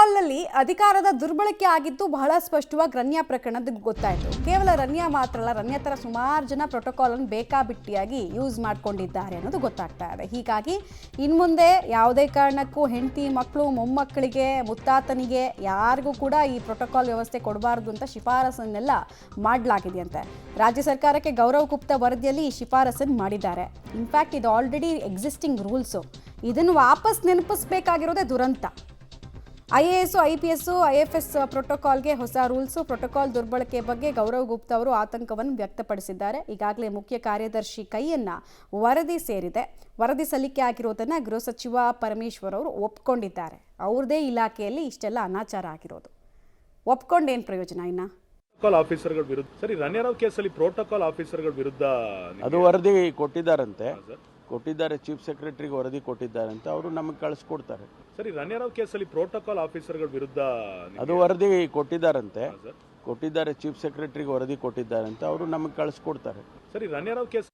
ಪ್ರೋಟೋಕಾಲ್ನಲ್ಲಿ ಅಧಿಕಾರದ ದುರ್ಬಳಕೆ ಆಗಿದ್ದು ಬಹಳ ಸ್ಪಷ್ಟವಾಗಿ ರನ್ಯಾ ಪ್ರಕರಣದ ಗೊತ್ತಾಯಿತು. ಕೇವಲ ರನ್ಯಾ ಮಾತ್ರ ಅಲ್ಲ, ರನ್ಯಾ ಥರ ಸುಮಾರು ಜನ ಪ್ರೋಟೋಕಾಲನ್ನು ಬೇಕಾಬಿಟ್ಟಿಯಾಗಿ ಯೂಸ್ ಮಾಡ್ಕೊಂಡಿದ್ದಾರೆ ಅನ್ನೋದು ಗೊತ್ತಾಗ್ತಾ ಇದೆ. ಹೀಗಾಗಿ ಇನ್ಮುಂದೆ ಯಾವುದೇ ಕಾರಣಕ್ಕೂ ಹೆಂಡತಿ, ಮಕ್ಕಳು, ಮೊಮ್ಮಕ್ಕಳಿಗೆ, ಮುತ್ತಾತನಿಗೆ ಯಾರಿಗೂ ಕೂಡ ಈ ಪ್ರೋಟೋಕಾಲ್ ವ್ಯವಸ್ಥೆ ಕೊಡಬಾರ್ದು ಅಂತ ಶಿಫಾರಸನ್ನೆಲ್ಲ ಮಾಡಲಾಗಿದೆಯಂತೆ. ರಾಜ್ಯ ಸರ್ಕಾರಕ್ಕೆ ಗೌರವ್ ಗುಪ್ತಾ ವರದಿಯಲ್ಲಿ ಈ ಶಿಫಾರಸನ್ನು ಮಾಡಿದ್ದಾರೆ. ಇನ್ಫ್ಯಾಕ್ಟ್ ಇದು ಆಲ್ರೆಡಿ ಎಕ್ಸಿಸ್ಟಿಂಗ್ ರೂಲ್ಸು. ಇದನ್ನು ವಾಪಸ್ ನೆನಪಿಸಬೇಕಾಗಿರೋದೇ ದುರಂತ. IAS, IPS, IFS ಪ್ರೋಟೋಕಾಲ್ಗೆ ಹೊಸ ರೂಲ್ಸು. ಪ್ರೋಟೋಕಾಲ್ ದುರ್ಬಳಕೆ ಬಗ್ಗೆ ಗೌರವ್ ಗುಪ್ತಾ ಅವರು ಆತಂಕವನ್ನು ವ್ಯಕ್ತಪಡಿಸಿದ್ದಾರೆ. ಈಗಾಗಲೇ ಮುಖ್ಯ ಕಾರ್ಯದರ್ಶಿ ಕೈಯನ್ನ ವರದಿ ಸೇರಿದೆ. ವರದಿ ಸಲ್ಲಿಕೆ ಆಗಿರೋದನ್ನು ಗೃಹ ಸಚಿವ ಪರಮೇಶ್ವರ್ ಅವರು ಒಪ್ಕೊಂಡಿದ್ದಾರೆ. ಅವ್ರದೇ ಇಲಾಖೆಯಲ್ಲಿ ಇಷ್ಟೆಲ್ಲ ಅನಾಚಾರ ಆಗಿರೋದು. ಒಪ್ಕೊಂಡೇನು ಪ್ರಯೋಜನ ಇನ್ನ? ಪ್ರೋಟೋಕಾಲ್ ಆಫೀಸರ್ಗಳ ವಿರುದ್ಧ ಸರಿ ರನ್ಯಾರಾವ್ ಕೇಸಲ್ಲಿ ಪ್ರೋಟೋಕಾಲ್ ಆಫೀಸರ್ಗಳ ವಿರುದ್ಧ ಅದು ವರದಿ ಕೊಟ್ಟಿದ್ದಾರಂತೆ, ಕೊಟ್ಟಿದ್ದಾರೆ. ಚೀಫ್ ಸೆಕ್ರೆಟರಿಗೆ ವರದಿ ಕೊಟ್ಟಿದ್ದಾರಂತೆ, ಅವರು ನಮಗೆ ಕಳಿಸ್ಕೊಡ್ತಾರೆ. ಸರಿ ರನ್ಯಾರಾವ್ ಕೇಸಲ್ಲಿ ಪ್ರೋಟೋಕಾಲ್ ಆಫೀಸರ್ಗಳ ವಿರುದ್ಧ ಅದು ವರದಿ ಕೊಟ್ಟಿದ್ದಾರಂತೆ, ಕೊಟ್ಟಿದ್ದಾರೆ. ಚೀಫ್ ಸೆಕ್ರೆಟರಿಗೆ ವರದಿ ಕೊಟ್ಟಿದ್ದಾರಂತೆ, ಅವರು ನಮಗೆ ಕಳಿಸ್ಕೊಡ್ತಾರೆ. ಸರಿ ರನ್ಯಾರಾವ್ ಕೇಸ್